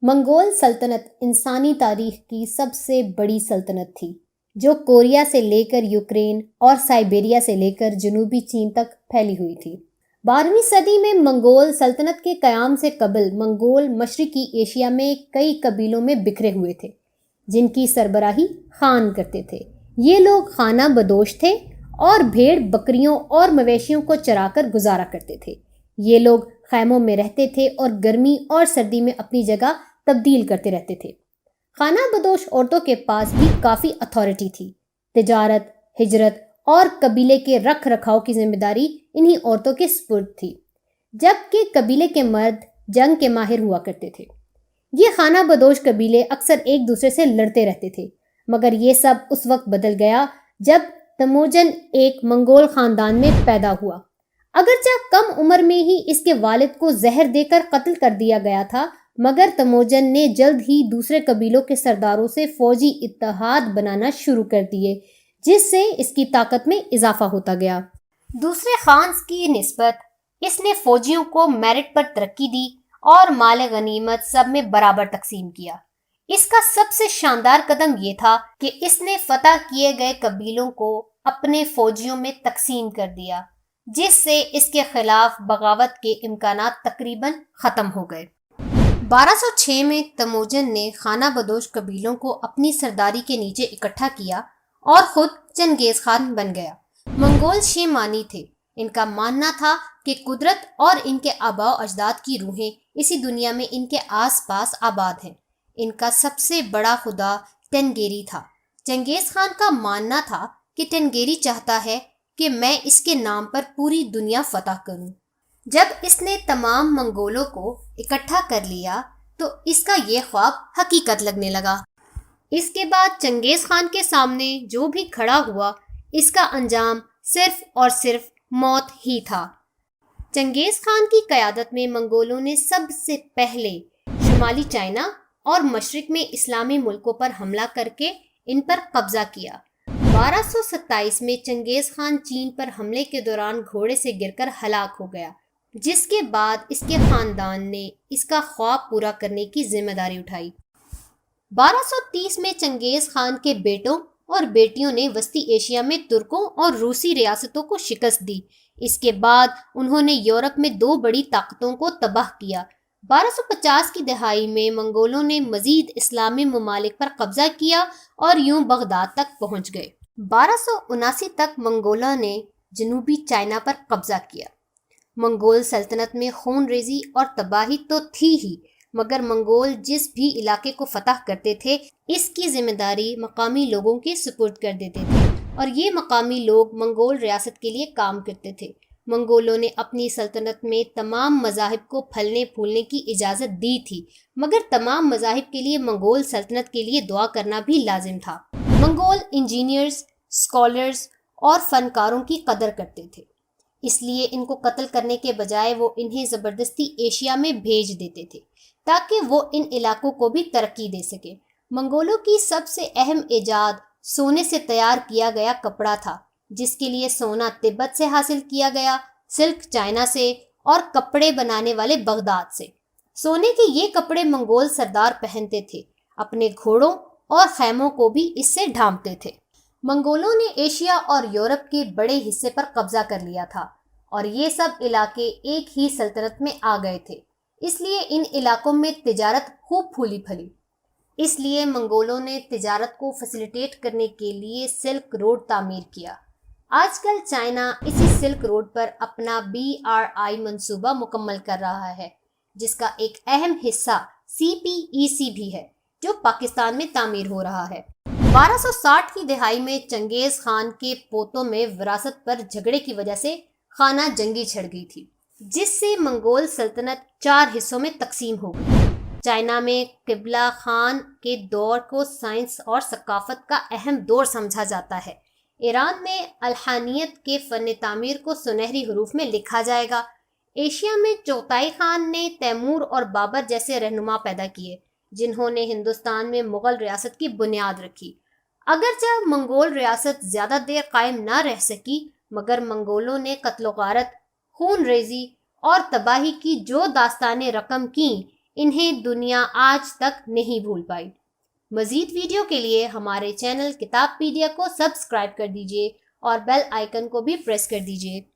منگول سلطنت انسانی تاریخ کی سب سے بڑی سلطنت تھی جو کوریا سے لے کر یوکرین اور سائبیریا سے لے کر جنوبی چین تک پھیلی ہوئی تھی۔ 12ویں صدی میں منگول سلطنت کے قیام سے قبل منگول مشرقی ایشیا میں کئی قبیلوں میں بکھرے ہوئے تھے جن کی سربراہی خان کرتے تھے۔ یہ لوگ خانہ بدوش تھے اور بھیڑ بکریوں اور مویشیوں کو چرا کر گزارا کرتے تھے۔ یہ لوگ خیموں میں رہتے تھے اور گرمی اور سردی میں اپنی جگہ تبدیل کرتے رہتے تھے۔ خانہ بدوش عورتوں کے پاس بھی کافی اتھارٹی تھی۔ تجارت، ہجرت اور قبیلے کے رکھ رکھاؤ کی ذمہ داری انہی عورتوں کے سپرد تھی، جبکہ قبیلے کے مرد جنگ کے ماہر ہوا کرتے تھے۔ یہ خانہ بدوش قبیلے اکثر ایک دوسرے سے لڑتے رہتے تھے، مگر یہ سب اس وقت بدل گیا جب تموجن ایک منگول خاندان میں پیدا ہوا۔ اگرچہ کم عمر میں ہی اس کے والد کو زہر دے کر قتل کر دیا گیا تھا، مگر تموجن نے جلد ہی دوسرے قبیلوں کے سرداروں سے فوجی اتحاد بنانا شروع کر دیے، جس سے اس کی طاقت میں اضافہ ہوتا گیا۔ دوسرے خانز کی نسبت اس نے فوجیوں کو میرٹ پر ترقی دی اور مال غنیمت سب میں برابر تقسیم کیا۔ اس کا سب سے شاندار قدم یہ تھا کہ اس نے فتح کیے گئے قبیلوں کو اپنے فوجیوں میں تقسیم کر دیا، جس سے اس کے خلاف بغاوت کے امکانات تقریباً ختم ہو گئے۔ 1206 میں تموجن نے خانہ بدوش قبیلوں کو اپنی سرداری کے نیچے اکٹھا کیا اور خود چنگیز خان بن گیا۔ منگول شیع مانی تھے۔ ان کا ماننا تھا کہ قدرت اور ان کے آباء و اجداد کی روحیں اسی دنیا میں ان کے آس پاس آباد ہیں۔ ان کا سب سے بڑا خدا ٹنگیری تھا۔ چنگیز خان کا ماننا تھا کہ ٹنگیری چاہتا ہے کہ میں اس کے نام پر پوری دنیا فتح کروں۔ جب اس نے تمام منگولوں کو اکٹھا کر لیا تو اس کا یہ خواب حقیقت لگنے لگا۔ اس کے بعد چنگیز خان کے سامنے جو بھی کھڑا ہوا اس کا انجام صرف اور صرف موت ہی تھا۔ چنگیز خان کی قیادت میں منگولوں نے سب سے پہلے شمالی چائنا اور مشرق میں اسلامی ملکوں پر حملہ کر کے ان پر قبضہ کیا۔ 1227 میں چنگیز خان چین پر حملے کے دوران گھوڑے سے گر کر ہلاک ہو گیا، جس کے بعد اس کے خاندان نے اس کا خواب پورا کرنے کی ذمہ داری اٹھائی۔ 1230 میں چنگیز خان کے بیٹوں اور بیٹیوں نے وسطی ایشیا میں ترکوں اور روسی ریاستوں کو شکست دی۔ اس کے بعد انہوں نے یورپ میں دو بڑی طاقتوں کو تباہ کیا۔ 1250 کی دہائی میں منگولوں نے مزید اسلامی ممالک پر قبضہ کیا اور یوں بغداد تک پہنچ گئے۔ 1279 تک منگولوں نے جنوبی چائنا پر قبضہ کیا۔ منگول سلطنت میں خون ریزی اور تباہی تو تھی ہی، مگر منگول جس بھی علاقے کو فتح کرتے تھے اس کی ذمہ داری مقامی لوگوں کے سپرد کر دیتے تھے اور یہ مقامی لوگ منگول ریاست کے لیے کام کرتے تھے۔ منگولوں نے اپنی سلطنت میں تمام مذاہب کو پھلنے پھولنے کی اجازت دی تھی، مگر تمام مذاہب کے لیے منگول سلطنت کے لیے دعا کرنا بھی لازم تھا۔ منگول انجینئرز، اسکالرز اور فنکاروں کی قدر کرتے تھے، اس لیے ان کو قتل کرنے کے بجائے وہ انہیں زبردستی ایشیا میں بھیج دیتے تھے تاکہ وہ ان علاقوں کو بھی ترقی دے سکے۔ منگولوں کی سب سے اہم ایجاد سونے سے تیار کیا گیا کپڑا تھا، جس کے لیے سونا تبت سے حاصل کیا گیا، سلک چائنا سے اور کپڑے بنانے والے بغداد سے۔ سونے کے یہ کپڑے منگول سردار پہنتے تھے، اپنے گھوڑوں اور خیموں کو بھی اس سے ڈھانپتے تھے۔ منگولوں نے ایشیا اور یورپ کے بڑے حصے پر قبضہ کر لیا تھا اور یہ سب علاقے ایک ہی سلطنت میں آ گئے تھے، اس لیے ان علاقوں میں تجارت خوب پھولی پھلی۔ اس لیے منگولوں نے تجارت کو فیسیلیٹیٹ کرنے کے لیے سلک روڈ تعمیر کیا۔ آج کل چائنا اسی سلک روڈ پر اپنا BRI منصوبہ مکمل کر رہا ہے، جس کا ایک اہم حصہ CPEC بھی ہے جو پاکستان میں تعمیر ہو رہا ہے۔ 1260 کی دہائی میں چنگیز خان کے پوتوں میں وراثت پر جھگڑے کی وجہ سے خانہ جنگی چھڑ گئی تھی، جس سے منگول سلطنت 4 حصوں میں تقسیم ہو گئی۔ چائنا میں قبلہ خان کے دور کو سائنس اور ثقافت کا اہم دور سمجھا جاتا ہے۔ ایران میں الحانیت کے فن تعمیر کو سنہری حروف میں لکھا جائے گا۔ ایشیا میں چوتائی خان نے تیمور اور بابر جیسے رہنما پیدا کیے، جنہوں نے ہندوستان میں مغل ریاست کی بنیاد رکھی۔ اگرچہ منگول ریاست زیادہ دیر قائم نہ رہ سکی، مگر منگولوں نے قتل و غارت، خون ریزی اور تباہی کی جو داستانیں رقم کیں، انہیں دنیا آج تک نہیں بھول پائی۔ مزید ویڈیو کے لیے ہمارے چینل کتاب پیڈیا کو سبسکرائب کر دیجیے اور بیل آئیکن کو بھی پریس کر دیجیے۔